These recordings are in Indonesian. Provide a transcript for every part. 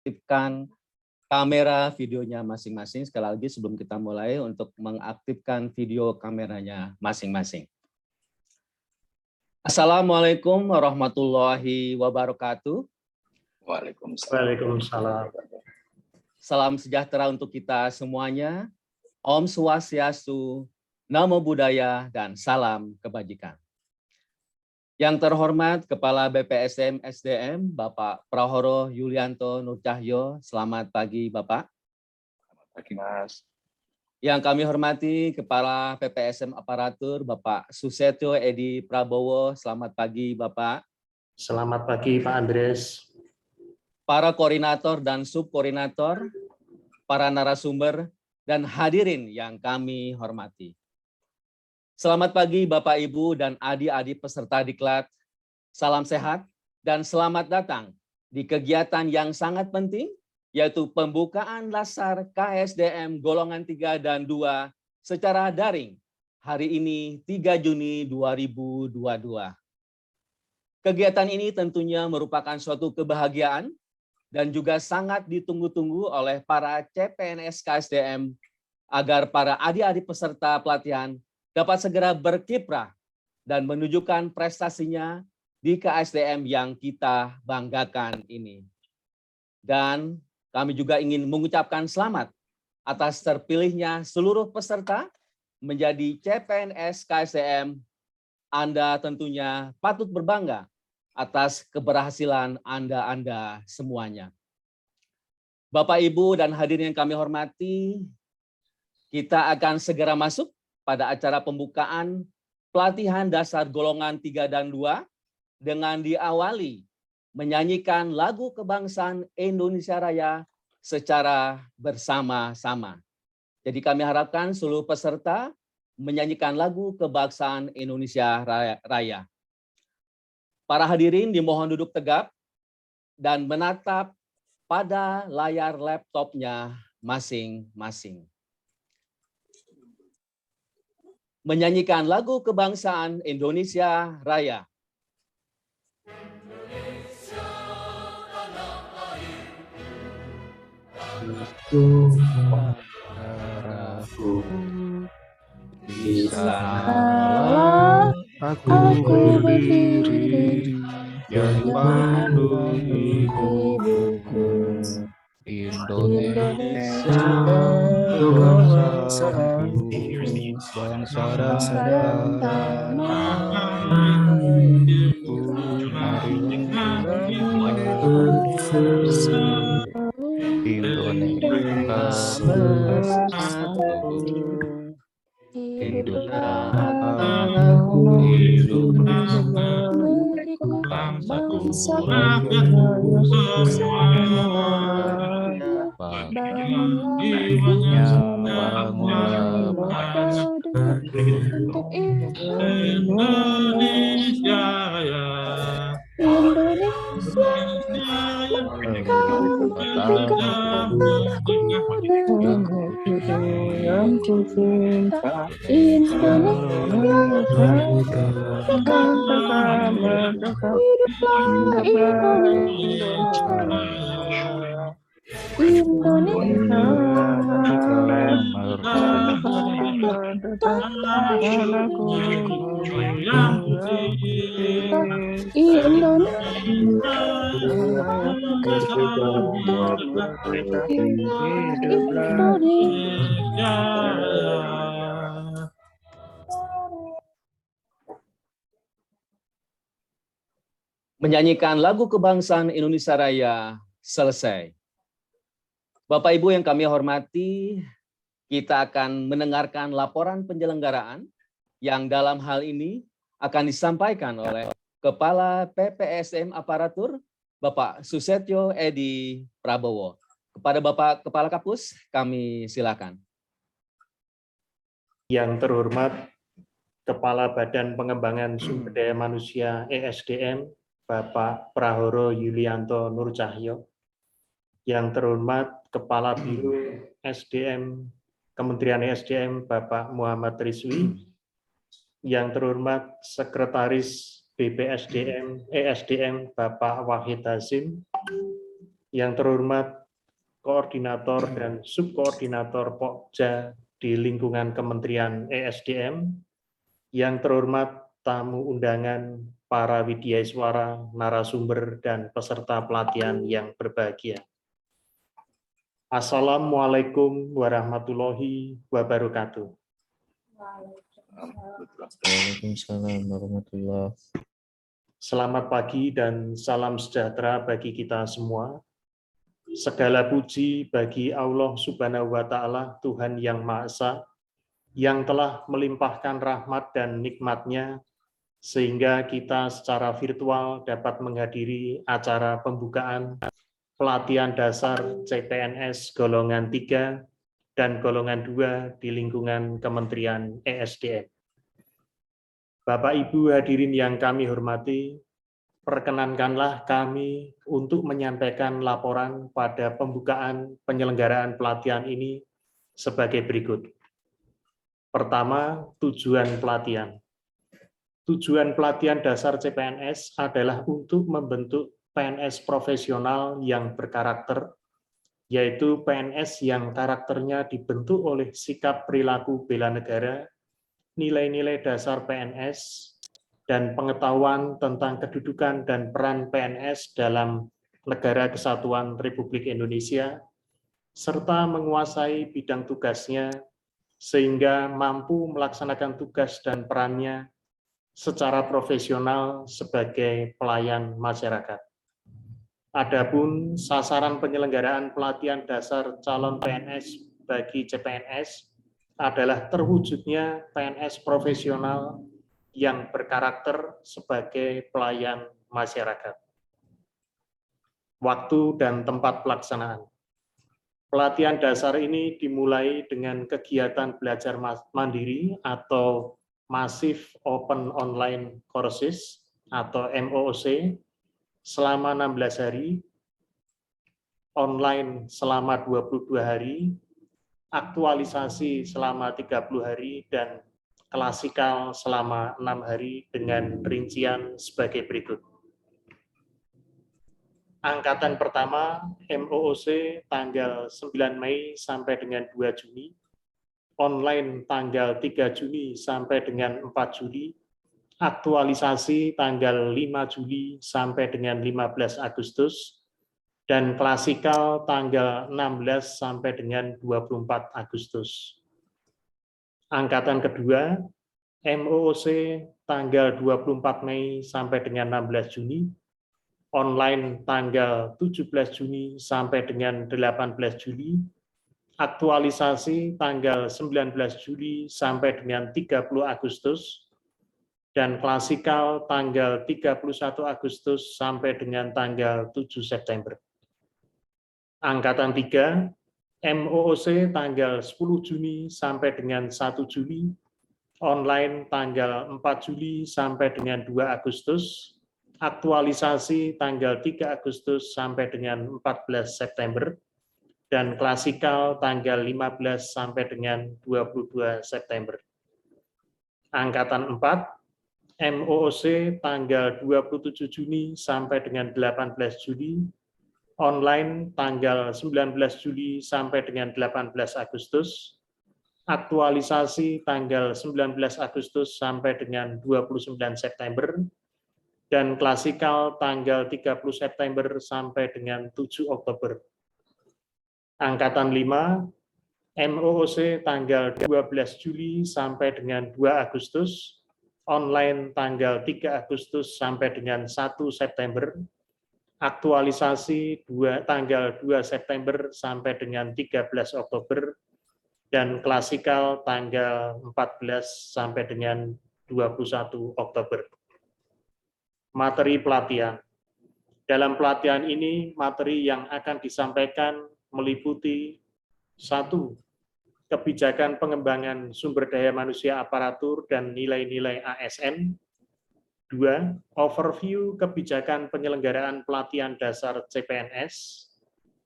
mengaktifkan kamera videonya masing-masing. Sekali lagi sebelum kita mulai untuk mengaktifkan video kameranya masing-masing. Assalamualaikum warahmatullahi wabarakatuh. Waalaikumsalam. Salam sejahtera untuk kita semuanya. Om Swastiastu, Namo Buddhaya, dan salam kebajikan. Yang terhormat Kepala BPSM SDM, Bapak Prahoro Yulianto Nurcahyo. Selamat pagi, Bapak. Selamat pagi, Mas. Yang kami hormati Kepala PPSM Aparatur, Bapak Susetyo Edi Prabowo. Selamat pagi, Bapak. Selamat pagi, Pak Andres. Para koordinator dan subkoordinator, para narasumber, dan hadirin yang kami hormati. Selamat pagi Bapak, Ibu, dan adik-adik peserta diklat. Salam sehat dan selamat datang di kegiatan yang sangat penting, yaitu pembukaan Lasar KSDM golongan 3 dan 2 secara daring hari ini 3 Juni 2022. Kegiatan ini tentunya merupakan suatu kebahagiaan dan juga sangat ditunggu-tunggu oleh para CPNS KSDM agar para adik-adik peserta pelatihan dapat segera berkiprah dan menunjukkan prestasinya di KSDM yang kita banggakan ini. Dan kami juga ingin mengucapkan selamat atas terpilihnya seluruh peserta menjadi CPNS KSDM. Anda tentunya patut berbangga atas keberhasilan Anda semuanya. Bapak, Ibu, dan hadirin yang kami hormati, kita akan segera masuk pada acara pembukaan pelatihan dasar golongan 3 dan 2 dengan diawali menyanyikan lagu kebangsaan Indonesia Raya secara bersama-sama. Jadi kami harapkan seluruh peserta menyanyikan lagu kebangsaan Indonesia Raya. Para hadirin dimohon duduk tegap dan menatap pada layar laptopnya masing-masing. Menyanyikan lagu kebangsaan Indonesia Raya. Indonesia tanah air, darahku, di sana aku berdiri yang pandu hidupku. Indonesia bangsaku, bangsa dan tanah airku. Marilah bersatu, Indonesia bersatu. Hiduplah hidup bangsaku, rakyatku semua. Bangunlah bangsa untuk Indonesia ya. Indonesia yang kucinta, Indonesia hiduplah Indonesia. Menyanyikan lagu kebangsaan Indonesia Raya selesai. Bapak Ibu yang kami hormati, kita akan mendengarkan laporan penyelenggaraan yang dalam hal ini akan disampaikan oleh Kepala PPSM Aparatur, Bapak Susetyo Edi Prabowo. Kepada Bapak Kepala Kapus, kami silakan. Yang terhormat Kepala Badan Pengembangan Sumber Daya Manusia ESDM, Bapak Prahoro Yulianto Nurcahyo. Yang terhormat Kepala Biro SDM Kementerian ESDM, Bapak Muhammad Rizwi. Yang terhormat Sekretaris BPSDM ESDM, Bapak Wahid Hasim. yang terhormat koordinator dan subkoordinator Pokja di lingkungan Kementerian ESDM, yang terhormat tamu undangan, para widyaswara, narasumber, dan peserta pelatihan yang berbahagia. Assalamualaikum warahmatullahi wabarakatuh. Waalaikumsalam warahmatullahi. Selamat pagi dan salam sejahtera bagi kita semua. Segala puji bagi Allah Subhanahu wa Ta'ala, Tuhan yang Maha Esa, yang telah melimpahkan rahmat dan nikmat-Nya sehingga kita secara virtual dapat menghadiri acara pembukaan pelatihan dasar CPNS golongan 3 dan golongan 2 di lingkungan Kementerian ESDM. Bapak Ibu hadirin yang kami hormati, perkenankanlah kami untuk menyampaikan laporan pada pembukaan penyelenggaraan pelatihan ini sebagai berikut. Pertama, tujuan pelatihan. Tujuan pelatihan dasar CPNS adalah untuk membentuk PNS profesional yang berkarakter, yaitu PNS yang karakternya dibentuk oleh sikap perilaku bela negara, nilai-nilai dasar PNS, dan pengetahuan tentang kedudukan dan peran PNS dalam Negara Kesatuan Republik Indonesia, serta menguasai bidang tugasnya sehingga mampu melaksanakan tugas dan perannya secara profesional sebagai pelayan masyarakat. Adapun sasaran penyelenggaraan pelatihan dasar calon PNS bagi CPNS adalah terwujudnya PNS profesional yang berkarakter sebagai pelayan masyarakat. Waktu dan tempat pelaksanaan. Pelatihan dasar ini dimulai dengan kegiatan belajar mandiri atau Massive Open Online Courses atau MOOC selama 16 hari, online selama 22 hari, aktualisasi selama 30 hari, dan klasikal selama 6 hari dengan rincian sebagai berikut. Angkatan pertama, MOOC tanggal 9 Mei sampai dengan 2 Juni, online tanggal 3 Juni sampai dengan 4 Juli, aktualisasi tanggal 5 Juli sampai dengan 15 Agustus, dan klasikal tanggal 16 sampai dengan 24 Agustus. Angkatan kedua, MOOC tanggal 24 Mei sampai dengan 16 Juni, online tanggal 17 Juni sampai dengan 18 Juli, aktualisasi tanggal 19 Juli sampai dengan 30 Agustus, dan klasikal tanggal 31 Agustus sampai dengan tanggal 7 September. Angkatan 3, MOOC tanggal 10 Juni sampai dengan 1 Juli, online tanggal 4 Juli sampai dengan 2 Agustus, aktualisasi tanggal 3 Agustus sampai dengan 14 September, dan klasikal tanggal 15 sampai dengan 22 September. Angkatan 4, MOOC tanggal 27 Juni sampai dengan 18 Juli, online tanggal 19 Juli sampai dengan 18 Agustus, aktualisasi tanggal 19 Agustus sampai dengan 29 September, dan klasikal tanggal 30 September sampai dengan 7 Oktober. Angkatan 5, MOOC tanggal 12 Juli sampai dengan 2 Agustus, online tanggal 3 Agustus sampai dengan 1 September, aktualisasi tanggal 2 September sampai dengan 13 Oktober, dan klasikal tanggal 14 sampai dengan 21 Oktober. Materi pelatihan. Dalam pelatihan ini, materi yang akan disampaikan meliputi 1. Kebijakan pengembangan sumber daya manusia aparatur dan nilai-nilai ASN. 2. Overview kebijakan penyelenggaraan pelatihan dasar CPNS.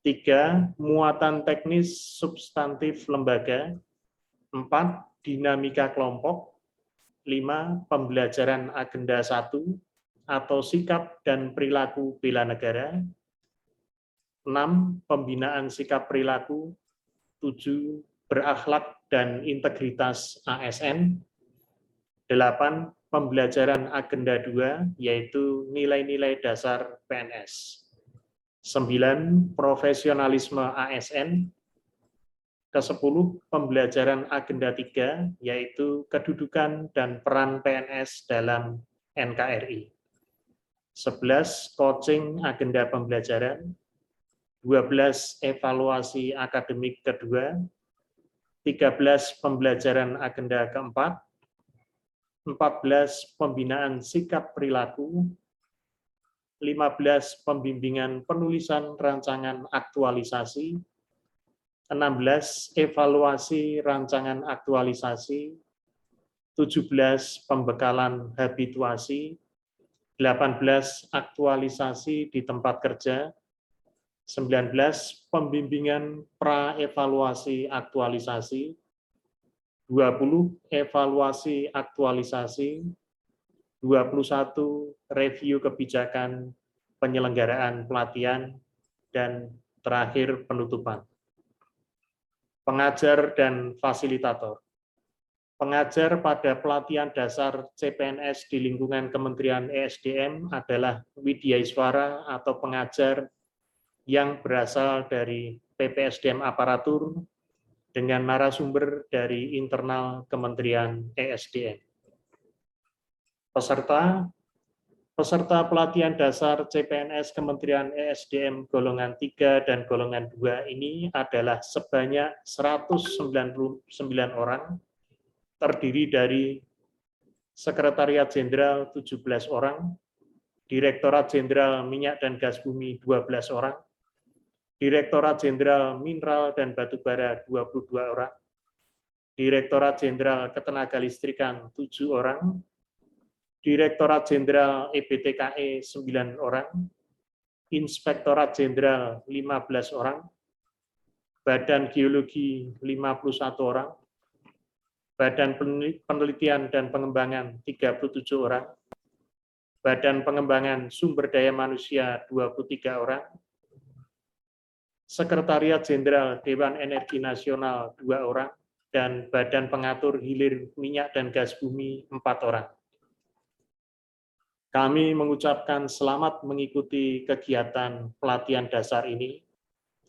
3. Muatan teknis substantif lembaga. 4. Dinamika kelompok. 5. Pembelajaran agenda 1 atau sikap dan perilaku bela negara. 6. Pembinaan sikap perilaku. 7. Berakhlak dan integritas ASN. 8. Pembelajaran agenda 2, yaitu nilai-nilai dasar PNS. 9. Profesionalisme ASN. Ke-10, pembelajaran agenda 3, yaitu kedudukan dan peran PNS dalam NKRI. 11, coaching agenda pembelajaran. 12, evaluasi akademik kedua. 13, pembelajaran agenda keempat. 14, pembinaan sikap perilaku. 15, pembimbingan penulisan rancangan aktualisasi. 16, evaluasi rancangan aktualisasi. 17, pembekalan habituasi. 18, aktualisasi di tempat kerja. 19, pembimbingan pra-evaluasi aktualisasi. 20, evaluasi aktualisasi. 21, review kebijakan penyelenggaraan pelatihan. Dan terakhir, penutupan. Pengajar dan fasilitator. Pengajar pada pelatihan dasar CPNS di lingkungan Kementerian ESDM adalah widyaiswara atau pengajar yang berasal dari PPSDM aparatur dengan narasumber dari internal Kementerian ESDM. Peserta pelatihan dasar CPNS Kementerian ESDM golongan 3 dan golongan 2 ini adalah sebanyak 199 orang, terdiri dari Sekretariat Jenderal 17 orang, Direktorat Jenderal Minyak dan Gas Bumi 12 orang, Direktorat Jenderal Mineral dan Batubara 22 orang, Direktorat Jenderal Ketenagalistrikan 7 orang, Direktorat Jenderal EBTKE 9 orang, Inspektorat Jenderal 15 orang, Badan Geologi 51 orang, Badan Penelitian dan Pengembangan 37 orang, Badan Pengembangan Sumber Daya Manusia 23 orang, Sekretariat Jenderal Dewan Energi Nasional 2 orang, dan Badan Pengatur Hilir Minyak dan Gas Bumi 4 orang. Kami mengucapkan selamat mengikuti kegiatan pelatihan dasar ini.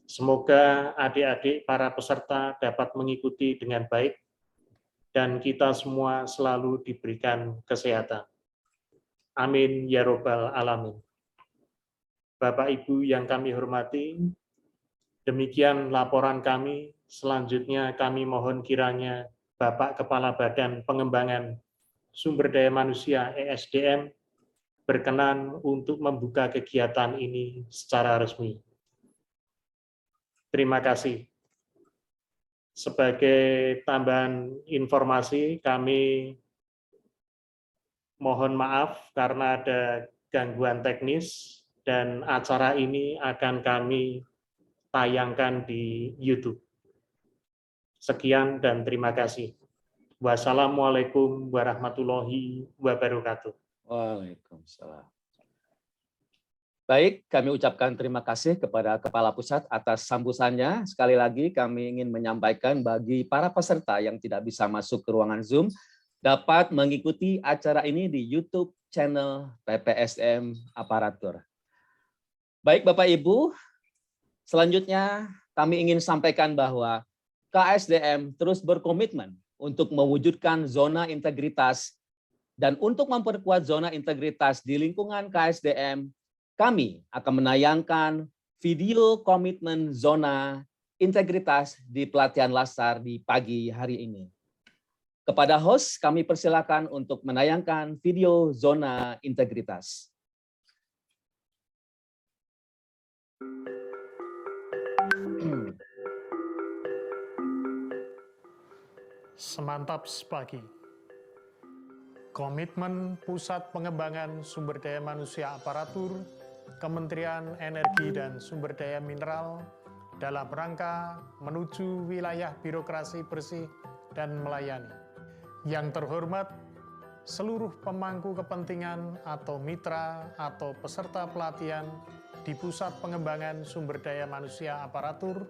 Semoga adik-adik para peserta dapat mengikuti dengan baik dan kita semua selalu diberikan kesehatan. Amin ya robbal alamin. Bapak Ibu yang kami hormati, demikian laporan kami. Selanjutnya kami mohon kiranya Bapak Kepala Badan Pengembangan Sumber Daya Manusia ESDM berkenan untuk membuka kegiatan ini secara resmi. Terima kasih. Sebagai tambahan informasi, kami mohon maaf karena ada gangguan teknis dan acara ini akan kami tayangkan di YouTube. Sekian dan terima kasih. Wassalamualaikum warahmatullahi wabarakatuh. Waalaikumsalam. Baik, kami ucapkan terima kasih kepada Kepala Pusat atas sambutannya. Sekali lagi kami ingin menyampaikan bagi para peserta yang tidak bisa masuk ke ruangan Zoom, dapat mengikuti acara ini di YouTube channel PPSDM Aparatur. Baik Bapak Ibu, selanjutnya kami ingin sampaikan bahwa KSDM terus berkomitmen untuk mewujudkan zona integritas. Dan untuk memperkuat zona integritas di lingkungan KSDM, kami akan menayangkan video komitmen zona integritas di pelatihan Lasar di pagi hari ini. Kepada host, kami persilakan untuk menayangkan video zona integritas. Semantap pagi. Komitmen Pusat Pengembangan Sumber Daya Manusia Aparatur, Kementerian Energi dan Sumber Daya Mineral dalam rangka menuju wilayah birokrasi bersih dan melayani. Yang terhormat, seluruh pemangku kepentingan atau mitra atau peserta pelatihan di Pusat Pengembangan Sumber Daya Manusia Aparatur,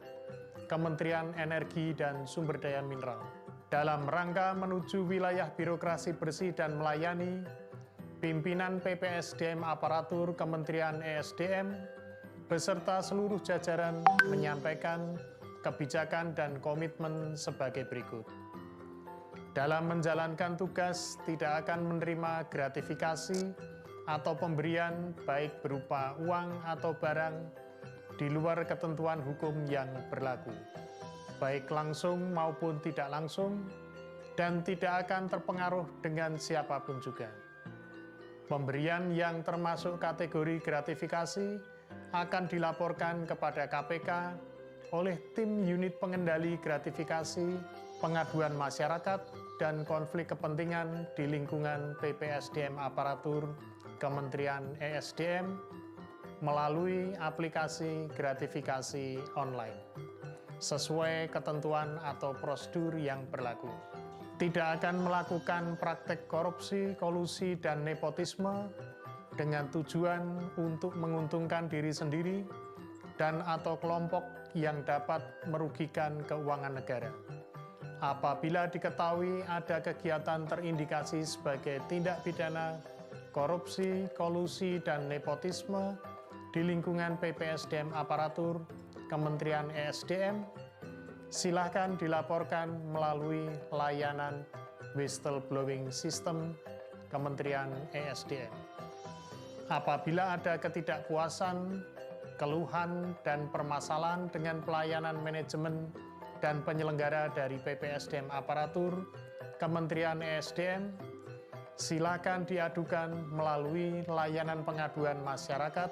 Kementerian Energi dan Sumber Daya Mineral. Dalam rangka menuju wilayah birokrasi bersih dan melayani, pimpinan PPSDM Aparatur Kementerian ESDM beserta seluruh jajaran menyampaikan kebijakan dan komitmen sebagai berikut. Dalam menjalankan tugas, tidak akan menerima gratifikasi atau pemberian baik berupa uang atau barang di luar ketentuan hukum yang berlaku, baik langsung maupun tidak langsung, dan tidak akan terpengaruh dengan siapapun juga. Pemberian yang termasuk kategori gratifikasi akan dilaporkan kepada KPK oleh tim unit pengendali gratifikasi, pengaduan masyarakat, dan konflik kepentingan di lingkungan PPSDM Aparatur Kementerian ESDM melalui aplikasi gratifikasi online sesuai ketentuan atau prosedur yang berlaku. Tidak akan melakukan praktek korupsi, kolusi, dan nepotisme dengan tujuan untuk menguntungkan diri sendiri dan atau kelompok yang dapat merugikan keuangan negara. Apabila diketahui ada kegiatan terindikasi sebagai tindak pidana korupsi, kolusi, dan nepotisme di lingkungan PPSDM Aparatur Kementerian ESDM, silakan dilaporkan melalui layanan whistleblowing system Kementerian ESDM. Apabila ada ketidakpuasan, keluhan, dan permasalahan dengan pelayanan manajemen dan penyelenggara dari PPSDM Aparatur Kementerian ESDM, silakan diadukan melalui layanan pengaduan masyarakat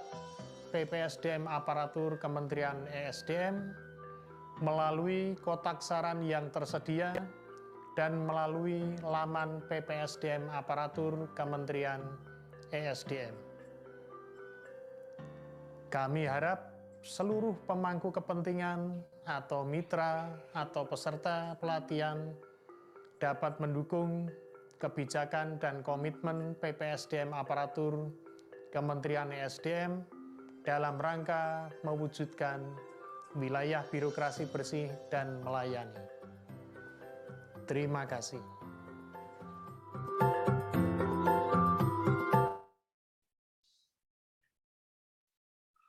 PPSDM Aparatur Kementerian ESDM, melalui kotak saran yang tersedia, dan melalui laman PPSDM Aparatur Kementerian ESDM. Kami harap seluruh pemangku kepentingan atau mitra atau peserta pelatihan dapat mendukung kebijakan dan komitmen PPSDM Aparatur Kementerian ESDM dalam rangka mewujudkan wilayah birokrasi bersih dan melayani. Terima kasih.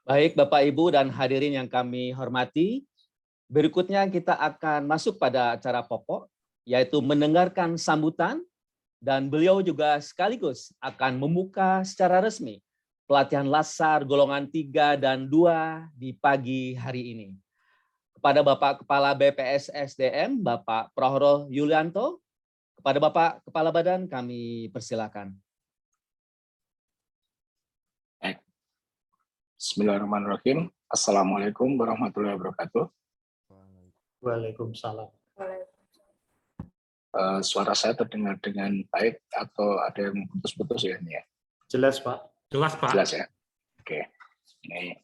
Baik Bapak Ibu dan hadirin yang kami hormati, berikutnya kita akan masuk pada acara pokok, yaitu mendengarkan sambutan, dan beliau juga sekaligus akan membuka secara resmi pelatihan LASAR golongan 3 dan 2 di pagi hari ini. Kepada Bapak Kepala BPSSDM, Bapak Prohoro Yulianto, kepada Bapak Kepala Badan kami persilakan. Bismillahirrahmanirrahim. Assalamualaikum warahmatullahi wabarakatuh. Waalaikumsalam. Suara saya terdengar dengan baik atau ada yang putus-putus ya ini ya? Jelas, Pak? Jelas, Pak. Jelas ya. Oke. Ini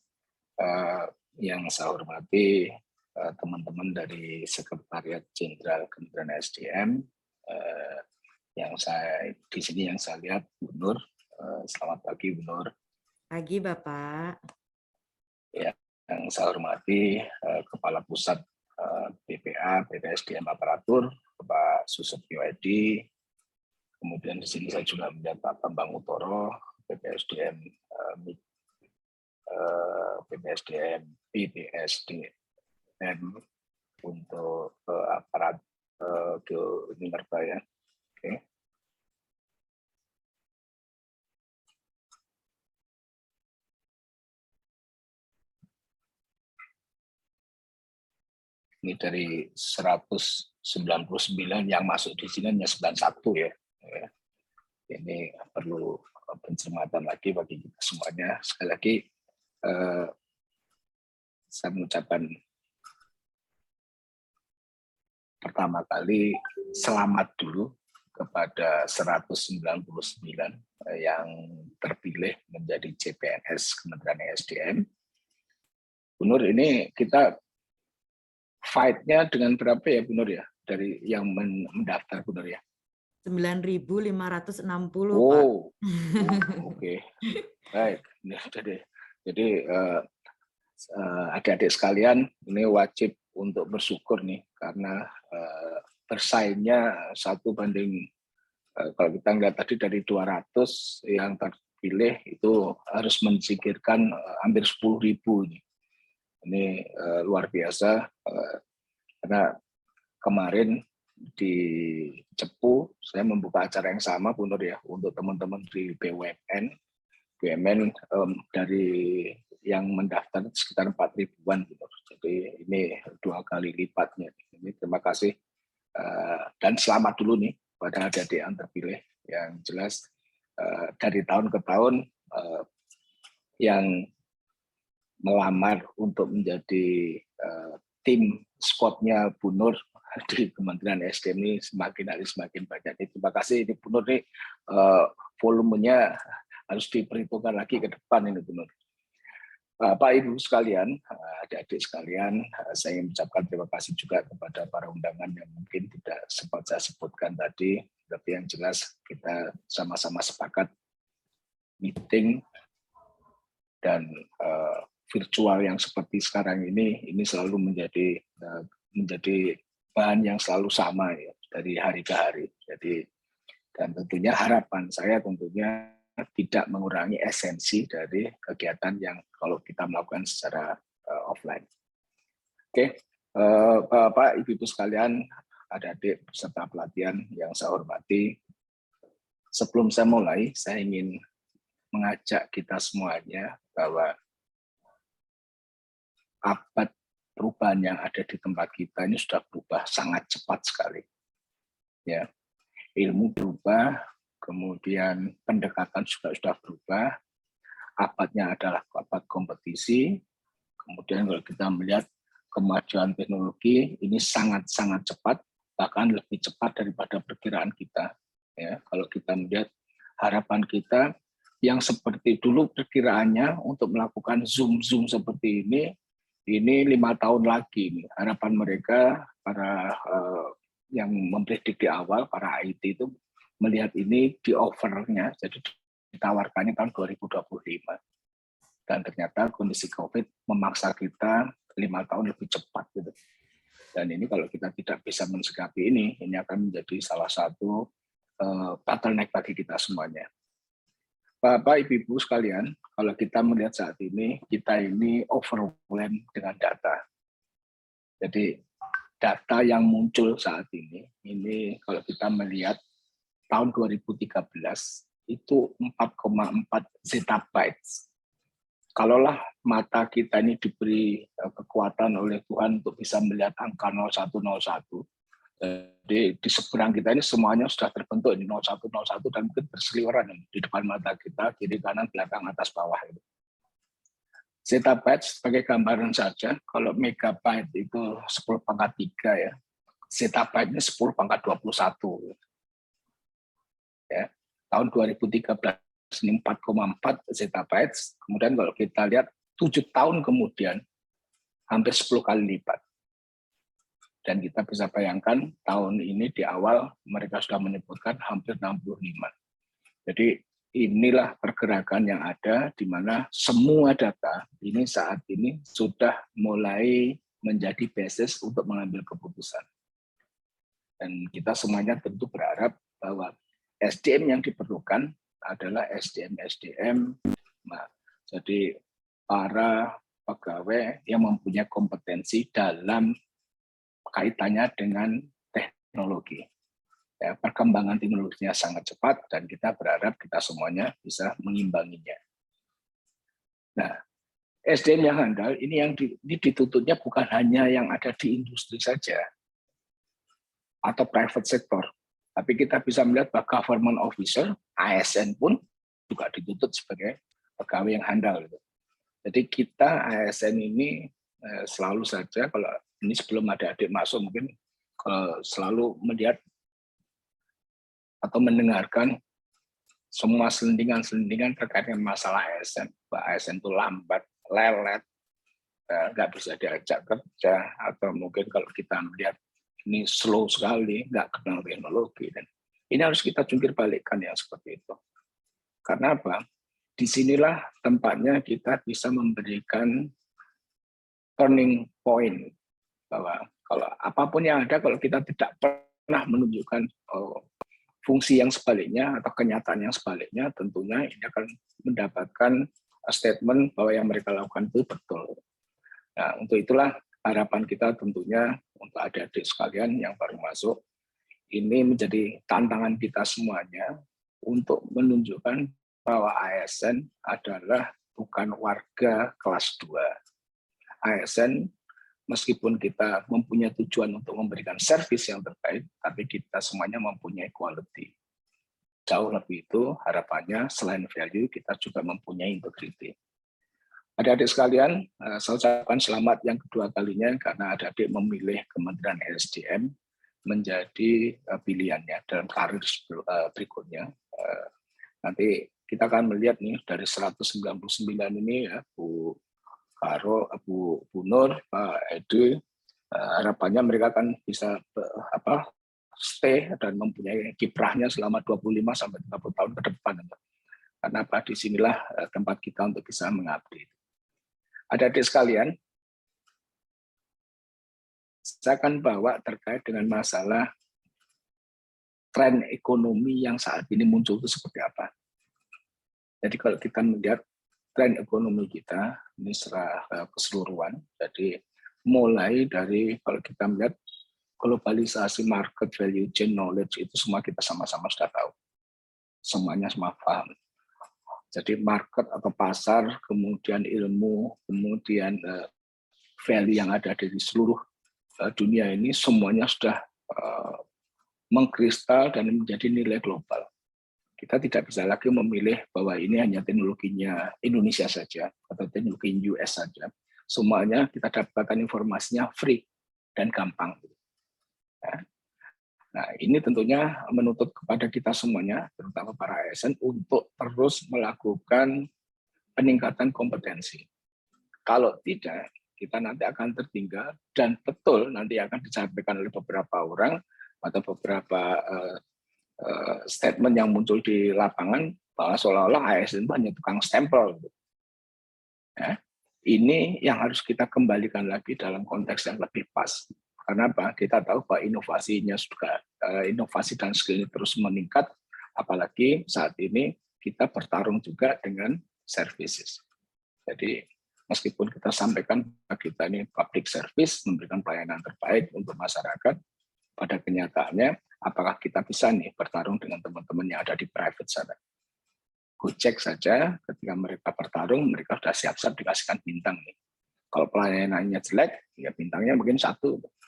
yang saya hormati teman-teman dari Sekretariat Jenderal Kementerian SDM, yang saya di sini yang saya lihat Bu Nur. Selamat pagi Bu Nur. Pagi Bapak. Ya, yang saya hormati Kepala Pusat BPA PPSDM Aparatur, Pak Susetyo Edi. Kemudian di sini saya juga melihat Pak Bambang Utoro, PPSDM PPSDM untuk aparat Geominerba ya. Oke. Ini dari 199 yang masuk di sini hanya 91 ya. Ini perlu pencermatan lagi bagi kita semuanya. Sekali lagi saya mengucapkan pertama kali selamat dulu kepada 199 yang terpilih menjadi CPNS Kementerian ESDM. Bu Nur, ini kita fight-nya dengan berapa ya Bu Nur ya? Dari yang mendaftar Bu Nur ya? 9.560 Pak. Oh, oke. Baik. Jadi Jadi adik-adik sekalian ini wajib untuk bersyukur nih karena bersaingnya 1 banding kalau kita lihat tadi dari 200 yang terpilih itu harus mensingkirkan hampir 10.000 ini. Ini luar biasa karena kemarin di Cepu saya membuka acara yang sama Bu Nur ya untuk teman-teman di BUMN dari yang mendaftar sekitar 4.000-an Bu Nur. Jadi ini 2 kali lipatnya. Ini terima kasih dan selamat dulu nih pada adik-adik yang terpilih. Yang jelas dari tahun ke tahun yang melamar untuk menjadi tim squadnya Bu Nur di Kementerian SDM ini semakin hari semakin banyak. Terima kasih ini Bu Nur nih volumenya harus diperhitungkan lagi ke depan ini Bu Nur. Bapak Ibu sekalian, adik-adik sekalian, saya ingin mengucapkan terima kasih juga kepada para undangan yang mungkin tidak sempat saya sebutkan tadi, tapi yang jelas kita sama-sama sepakat meeting dan virtual yang seperti sekarang ini selalu menjadi bahan yang selalu sama ya dari hari ke hari. Jadi dan tentunya harapan saya tentunya tidak mengurangi esensi dari kegiatan yang kalau kita melakukan secara offline. Oke, Bapak Ibu sekalian, adik-adik peserta pelatihan yang saya hormati, sebelum saya mulai, saya ingin mengajak kita semuanya bahwa abad perubahan yang ada di tempat kita ini sudah berubah sangat cepat sekali. Ya, ilmu berubah, kemudian pendekatan juga sudah berubah. Abadnya adalah abad kompetisi. Kemudian kalau kita melihat kemajuan teknologi ini sangat-sangat cepat, bahkan lebih cepat daripada perkiraan kita. Ya, kalau kita melihat harapan kita yang seperti dulu perkiraannya untuk melakukan zoom seperti ini 5 tahun lagi nih. Harapan mereka para yang mempredik di awal para IT itu melihat ini di offernya, jadi ditawarkannya tahun 2025. Dan ternyata kondisi COVID memaksa kita 5 tahun lebih cepat gitu. Dan ini kalau kita tidak bisa mensikapi ini akan menjadi salah satu bottleneck bagi kita semuanya. Bapak, Ibu sekalian, kalau kita melihat saat ini, kita ini overwhelmed dengan data. Jadi data yang muncul saat ini kalau kita melihat tahun 2013 itu 4,4 zettabytes. Kalaulah mata kita ini diberi kekuatan oleh Tuhan untuk bisa melihat angka 0101, jadi di seberang kita ini semuanya sudah terbentuk di 0101 dan mungkin berseliweran di depan mata kita, kiri kanan belakang atas bawah. Zettabyte sebagai gambaran saja, kalau megabyte itu 10 pangkat 3 ya, zettabyte ini 10 pangkat 21. Ya, tahun 2013 ini 4,4 zettabyte, kemudian kalau kita lihat 7 tahun kemudian hampir 10 kali lipat. Dan kita bisa bayangkan tahun ini di awal mereka sudah menyebutkan hampir 65. Jadi inilah pergerakan yang ada di mana semua data ini saat ini sudah mulai menjadi basis untuk mengambil keputusan. Dan kita semuanya tentu berharap bahwa SDM yang diperlukan adalah SDM. Nah, jadi para pegawai yang mempunyai kompetensi dalam kaitannya dengan teknologi. Ya, perkembangan teknologinya sangat cepat dan kita berharap kita semuanya bisa mengimbanginya. Nah, SDM yang handal ini yang dituntutnya bukan hanya yang ada di industri saja atau private sector. Tapi kita bisa melihat bahwa government officer, ASN pun juga dituntut sebagai pegawai yang handal. Jadi kita ASN ini selalu saja, kalau ini sebelum ada adik masuk mungkin selalu melihat atau mendengarkan semua selendingan terkait dengan masalah ASN. Bahwa ASN itu lambat, lelet, nggak bisa diajak kerja, atau mungkin kalau kita melihat ini slow sekali, nggak kenal teknologi. Dan ini harus kita jungkir balikkan yang seperti itu. Karena apa? disinilah tempatnya kita bisa memberikan turning point, bahwa kalau apapun yang ada, kalau kita tidak pernah menunjukkan fungsi yang sebaliknya atau kenyataan yang sebaliknya, tentunya ini akan mendapatkan statement bahwa yang mereka lakukan itu betul. Nah, untuk itulah harapan kita tentunya untuk adik-adik sekalian yang baru masuk, ini menjadi tantangan kita semuanya untuk menunjukkan bahwa ASN adalah bukan warga kelas 2. ASN, meskipun kita mempunyai tujuan untuk memberikan servis yang terbaik, tapi kita semuanya mempunyai quality. Jauh lebih itu harapannya selain value, kita juga mempunyai integrity. Adik-adik sekalian, saya ucapkan selamat yang kedua kalinya karena adik-adik memilih Kementerian ESDM menjadi pilihannya dalam karir berikutnya. Nanti kita akan melihat nih dari 199 ini ya, Bu Karo, Bu Nur, Pak Edu, harapannya mereka akan bisa stay dan mempunyai kiprahnya selama 25 sampai 30 tahun ke depan. Karena di sinilah tempat kita untuk bisa mengabdi. Adik-adik sekalian, saya akan bawa terkait dengan masalah tren ekonomi yang saat ini muncul itu seperti apa. Jadi kalau kita melihat tren ekonomi kita ini secara keseluruhan, jadi mulai dari kalau kita melihat globalisasi market, value chain, knowledge, itu semua kita sama-sama sudah tahu. Semuanya semua paham. Jadi market atau pasar, kemudian ilmu, kemudian value yang ada di seluruh dunia ini semuanya sudah mengkristal dan menjadi nilai global. Kita tidak bisa lagi memilih bahwa ini hanya teknologinya Indonesia saja atau teknologi US saja. Semuanya kita dapatkan informasinya free dan gampang. Nah, ini tentunya menuntut kepada kita semuanya, terutama para ASN, untuk terus melakukan peningkatan kompetensi. Kalau tidak, kita nanti akan tertinggal, dan betul nanti akan disampaikan oleh beberapa orang atau beberapa statement yang muncul di lapangan bahwa seolah-olah ASN itu hanya tukang stempel. Ya, ini yang harus kita kembalikan lagi dalam konteks yang lebih pas. Karena apa? Kita tahu bahwa inovasinya juga, inovasi dan skill terus meningkat, apalagi saat ini kita bertarung juga dengan services. Jadi meskipun kita sampaikan kita ini public service, memberikan pelayanan terbaik untuk masyarakat, pada kenyataannya apakah kita bisa nih bertarung dengan teman-teman yang ada di private sana? Gojek saja ketika mereka bertarung, mereka sudah siap-siap dikasihkan bintang nih. Kalau pelayanannya jelek, ya bintangnya mungkin 1.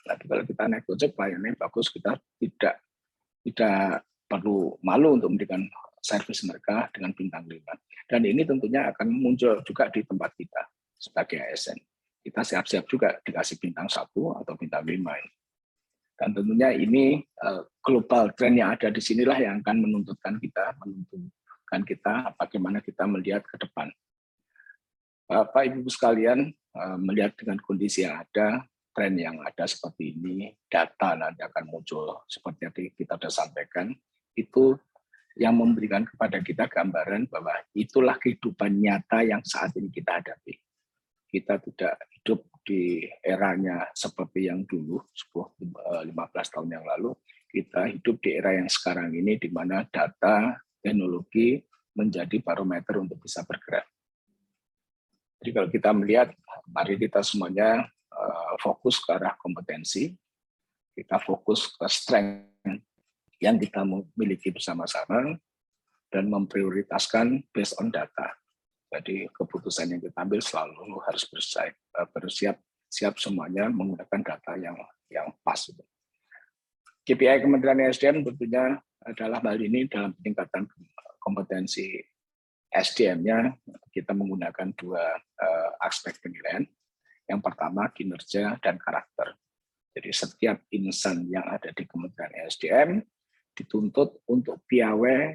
Tapi kalau kita naik Gojek, pelayanannya bagus, kita tidak perlu malu untuk memberikan servis mereka dengan bintang 5. Dan ini tentunya akan muncul juga di tempat kita sebagai ASN. Kita siap-siap juga dikasih bintang 1 atau bintang 5 ini. Dan tentunya ini global trend yang ada di sinilah yang akan menentukan kita bagaimana kita melihat ke depan. Bapak Ibu sekalian, melihat dengan kondisi yang ada, tren yang ada seperti ini, data nanti akan muncul seperti yang kita sudah sampaikan, itu yang memberikan kepada kita gambaran bahwa itulah kehidupan nyata yang saat ini kita hadapi. Kita tidak hidup di eranya seperti yang dulu, 15 tahun yang lalu. Kita hidup di era yang sekarang ini, di mana data, teknologi menjadi barometer untuk bisa bergerak. Jadi kalau kita melihat, mari kita semuanya fokus ke arah kompetensi, kita fokus ke strength yang kita miliki bersama-sama, dan memprioritaskan based on data. Jadi keputusan yang kita ambil selalu harus bersiap semuanya menggunakan data yang pas. KPI Kementerian ESDM tentunya adalah hal ini dalam peningkatan kompetensi SDM-nya, kita menggunakan 2 aspek penilaian. Yang pertama, kinerja dan karakter. Jadi setiap insan yang ada di Kementerian ESDM dituntut untuk piawai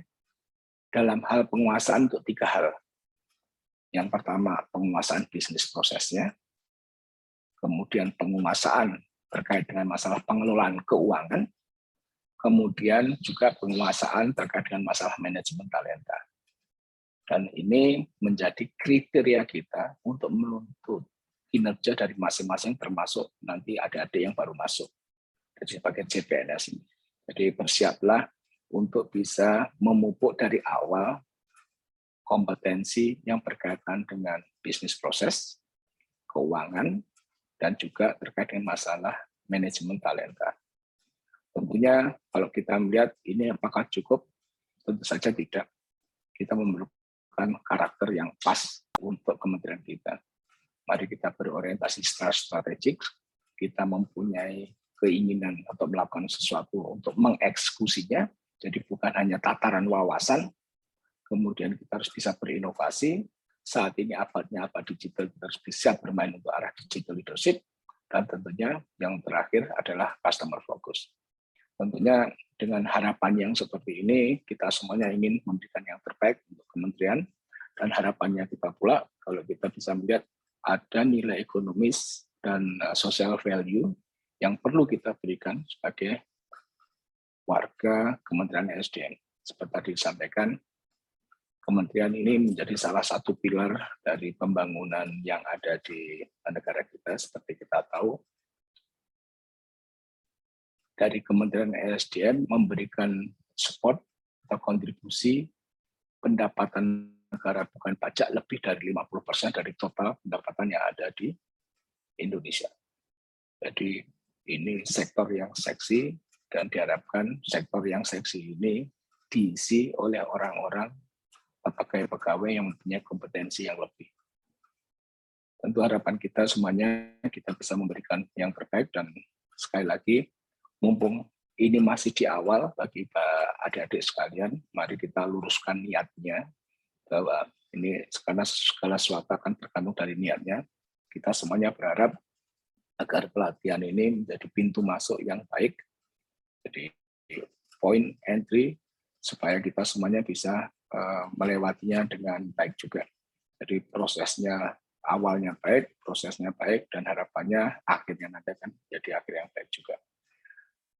dalam hal penguasaan untuk 3 hal. Yang pertama, penguasaan bisnis prosesnya, kemudian penguasaan terkait dengan masalah pengelolaan keuangan, kemudian juga penguasaan terkait dengan masalah manajemen talenta. Dan ini menjadi kriteria kita untuk menuntut kinerja dari masing-masing, termasuk nanti adik-adik yang baru masuk jadi sebagai CPNS ini. Jadi bersiaplah untuk bisa memupuk dari awal kompetensi yang berkaitan dengan bisnis proses, keuangan, dan juga terkait dengan masalah manajemen talenta. Tentunya kalau kita melihat ini apakah cukup, tentu saja tidak. Kita memerlukan karakter yang pas untuk kementerian kita. Mari kita berorientasi strategik, kita mempunyai keinginan atau melakukan sesuatu untuk mengeksekusinya, jadi bukan hanya tataran wawasan, kemudian kita harus bisa berinovasi. Saat ini abadnya apa digital, kita harus bisa bermain untuk arah digital leadership, dan tentunya yang terakhir adalah customer focus. Tentunya dengan harapan yang seperti ini, kita semuanya ingin memberikan yang terbaik untuk kementerian, dan harapannya kita pula, kalau kita bisa melihat ada nilai ekonomis dan social value yang perlu kita berikan sebagai warga Kementerian SDM. Seperti tadi disampaikan, kementerian ini menjadi salah satu pilar dari pembangunan yang ada di negara kita. Seperti kita tahu, dari Kementerian SDM memberikan support atau kontribusi pendapatan negara bukan pajak lebih dari 50% dari total pendapatan yang ada di Indonesia. Jadi ini sektor yang seksi, dan diharapkan sektor yang seksi ini diisi oleh orang-orang atau pegawai yang mempunyai kompetensi yang lebih. Tentu harapan kita semuanya kita bisa memberikan yang terbaik, dan sekali lagi mumpung ini masih di awal bagi adik-adik sekalian, mari kita luruskan niatnya bahwa ini karena segala sesuatu akan tergantung dari niatnya. Kita semuanya berharap agar pelatihan ini menjadi pintu masuk yang baik, jadi point entry supaya kita semuanya bisa melewatinya dengan baik juga. Jadi prosesnya awalnya baik, prosesnya baik, dan harapannya akhirnya nanti akan jadi akhir yang baik juga.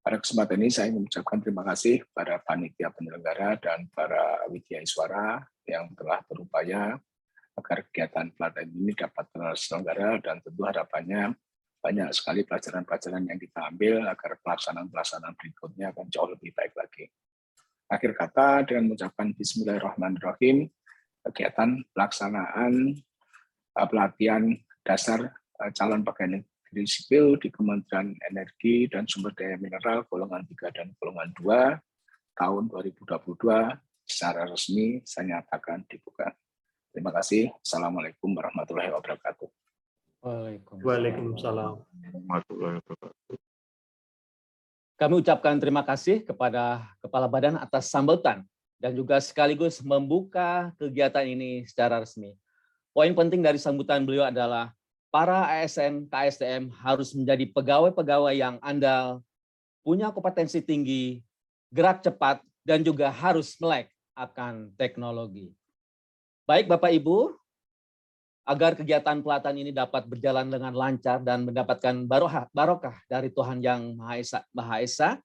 Pada kesempatan ini saya ingin mengucapkan terima kasih pada panitia penyelenggara dan para widyaswara yang telah berupaya agar kegiatan pelatihan ini dapat terselenggara, dan tentu harapannya banyak sekali pelajaran-pelajaran yang kita ambil agar pelaksanaan-pelaksanaan berikutnya akan jauh lebih baik lagi. Akhir kata, dengan mengucapkan Bismillahirrahmanirrahim, kegiatan pelaksanaan pelatihan dasar calon pegawai negeri sipil di Kementerian Energi dan Sumber Daya Mineral golongan 3 dan golongan 2 tahun 2022 secara resmi saya nyatakan dibuka. Terima kasih. Assalamualaikum warahmatullahi wabarakatuh. Waalaikumsalam. Kami ucapkan terima kasih kepada Kepala Badan atas sambutan dan juga sekaligus membuka kegiatan ini secara resmi. Poin penting dari sambutan beliau adalah para ASN KSDM harus menjadi pegawai-pegawai yang andal, punya kompetensi tinggi, gerak cepat, dan juga harus melek akan teknologi. Baik Bapak Ibu, agar kegiatan pelatihan ini dapat berjalan dengan lancar dan mendapatkan barokah dari Tuhan Yang Maha Esa,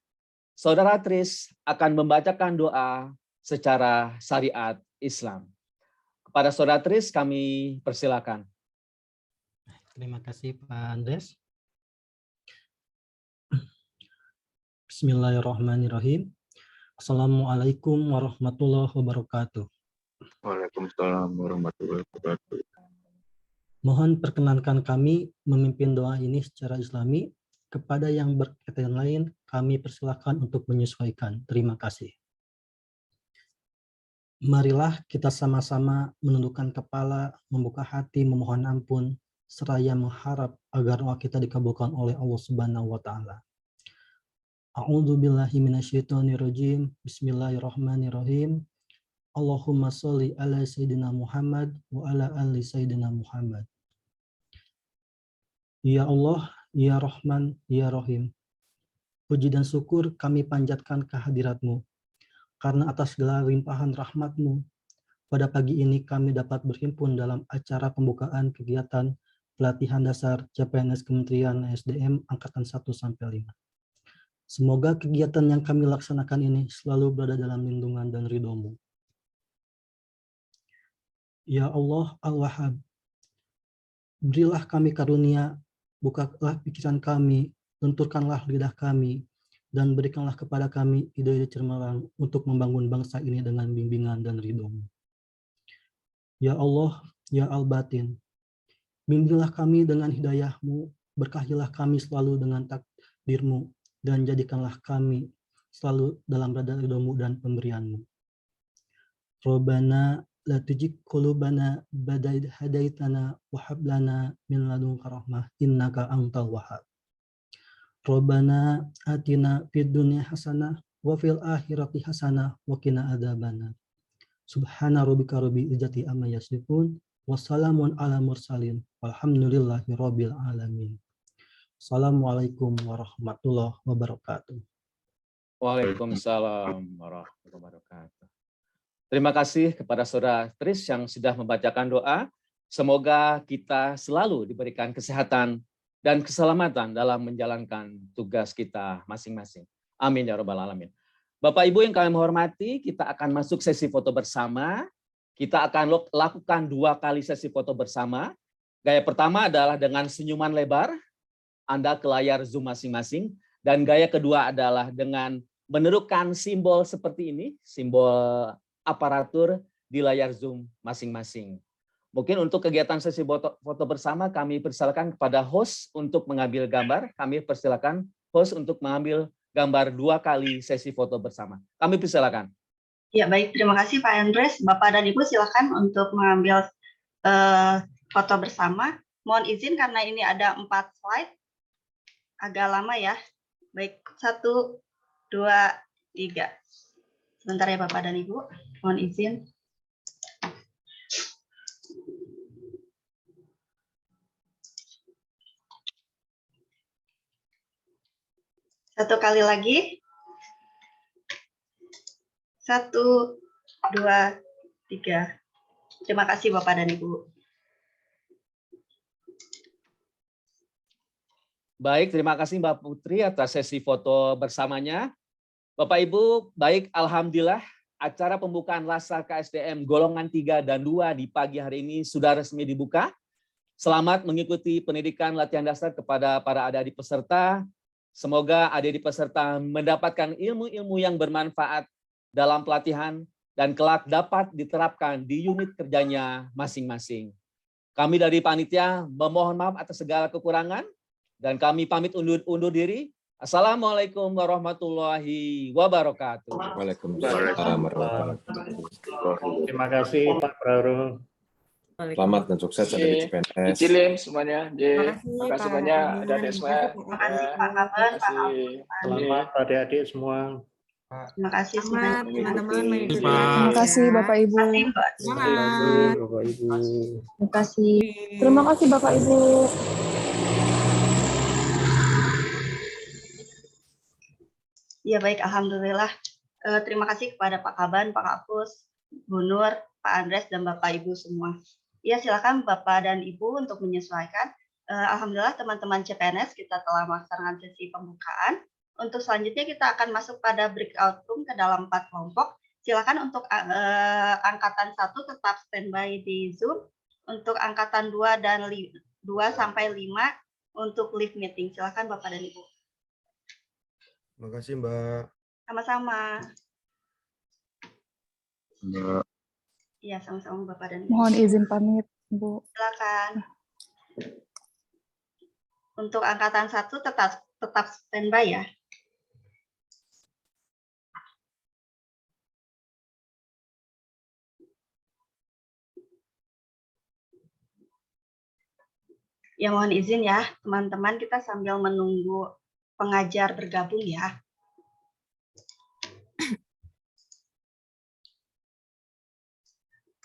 Saudara Tris akan membacakan doa secara syariat Islam. Kepada Saudara Tris kami persilakan. Terima kasih Pak Andres. Bismillahirrahmanirrahim. Assalamualaikum warahmatullahi wabarakatuh. Waalaikumsalam warahmatullahi wabarakatuh. Mohon perkenankan kami memimpin doa ini secara Islami. Kepada yang berkaitan lain, kami persilahkan untuk menyesuaikan. Terima kasih. Marilah kita sama-sama menundukkan kepala, membuka hati, memohon ampun, seraya mengharap agar doa kita dikabulkan oleh Allah Subhanahu wa Ta'ala. A'udzu billahi minasyaitonir rajim. Bismillahirrahmanirrahim. Allahumma sholli ala sayyidina Muhammad wa ala ali sayyidina Muhammad. Ya Allah, ya Rahman, ya Rahim. Puji dan syukur kami panjatkan kehadirat-Mu. Karena atas segala limpahan rahmat-Mu, pada pagi ini kami dapat berhimpun dalam acara pembukaan kegiatan pelatihan dasar CPNS Kementerian SDM Angkatan 1-5. Semoga kegiatan yang kami laksanakan ini selalu berada dalam lindungan dan ridho-Mu. Ya Allah Al-Wahhab, berilah kami karunia, bukalah pikiran kami, lenturkanlah lidah kami, dan berikanlah kepada kami ide-ide cemerlang untuk membangun bangsa ini dengan bimbingan dan ridho-Mu. Ya Allah, Ya Al-Batin, bimbinglah kami dengan hidayah-Mu, berkahilah kami selalu dengan takdir-Mu, dan jadikanlah kami selalu dalam rada ridho-Mu dan pemberian-Mu. Rabbana la tujig qulubana ba'da idh hadaitana wa hab lana min ladunka rahmah innaka antal wahhab. Rabbana atina fid dunya hasanah wa fil akhirati hasanah wa qina adzabannar. Subhana rabbika rabbil izzati amma yasifun wa salamun ala mursalin walhamdulillahi rabbil alamin. Assalamualaikum warahmatullahi wabarakatuh. Waalaikumsalam warahmatullahi wabarakatuh. Terima kasih kepada Saudara Tris yang sudah membacakan doa. Semoga kita selalu diberikan kesehatan dan keselamatan dalam menjalankan tugas kita masing-masing. Amin ya rabbal alamin. Bapak Ibu yang kami hormati, kita akan masuk sesi foto bersama. Kita akan lakukan 2 kali sesi foto bersama. Gaya pertama adalah dengan senyuman lebar, Anda ke layar Zoom masing-masing. Dan gaya kedua adalah dengan menerukan simbol seperti ini, simbol aparatur di layar Zoom masing-masing. Mungkin untuk kegiatan sesi foto bersama, kami persilakan kepada host untuk mengambil gambar. Kami persilakan host untuk mengambil gambar 2 kali sesi foto bersama. Kami persilakan. Ya, baik. Terima kasih Pak Andres. Bapak dan Ibu silakan untuk mengambil foto bersama. Mohon izin karena ini ada 4 slide. Agak lama ya. Baik, 1, 2, 3. Sebentar ya Bapak dan Ibu. Mohon izin. Satu kali lagi. 1, 2, 3. Terima kasih Bapak dan Ibu. Baik, terima kasih Mbak Putri atas sesi foto bersamanya. Bapak Ibu, baik, alhamdulillah acara pembukaan Laskar KSDM golongan 3 dan 2 di pagi hari ini sudah resmi dibuka. Selamat mengikuti pendidikan latihan dasar kepada para adik-adik peserta. Semoga adik-adik peserta mendapatkan ilmu-ilmu yang bermanfaat dalam pelatihan dan kelak dapat diterapkan di unit kerjanya masing-masing. Kami dari panitia memohon maaf atas segala kekurangan dan kami pamit undur diri. Assalamualaikum warahmatullahi wabarakatuh. Waalaikumsalam warahmatullahi wabarakatuh. Terima kasih Pak Prauro. Selamat dan sukses ada di CPNS. Izin semuanya. Terima kasih banyak. Ada semua. Terima kasih Pak Kaban, Pak Alfons. Selamat adik-adik semua. Terima kasih semuanya. Teman-teman. Terima kasih Bapak Ibu. Terima kasih, Mbak. Terima kasih Bapak Ibu. Terima kasih. Terima kasih Bapak Ibu. Ya baik, alhamdulillah. Terima kasih kepada Pak Kaban, Pak Alfons, Bu Nur, Pak Andres, dan Bapak Ibu semua. Ya silakan Bapak dan Ibu untuk menyesuaikan. Alhamdulillah teman-teman CPNS kita telah melaksanakan sesi pembukaan. Untuk selanjutnya kita akan masuk pada breakout room ke dalam 4 kelompok. Silakan untuk angkatan 1 tetap standby di Zoom. Untuk angkatan 2 dan 2 sampai 5 untuk live meeting. Silakan Bapak dan Ibu. Terima kasih Mbak. Sama-sama. Mbak. Iya, sama-sama Bapak dan Ibu. Mohon izin pamit, Bu. Silakan. Untuk angkatan 1 tetap standby ya. Ya mohon izin ya teman-teman, kita sambil menunggu pengajar bergabung ya.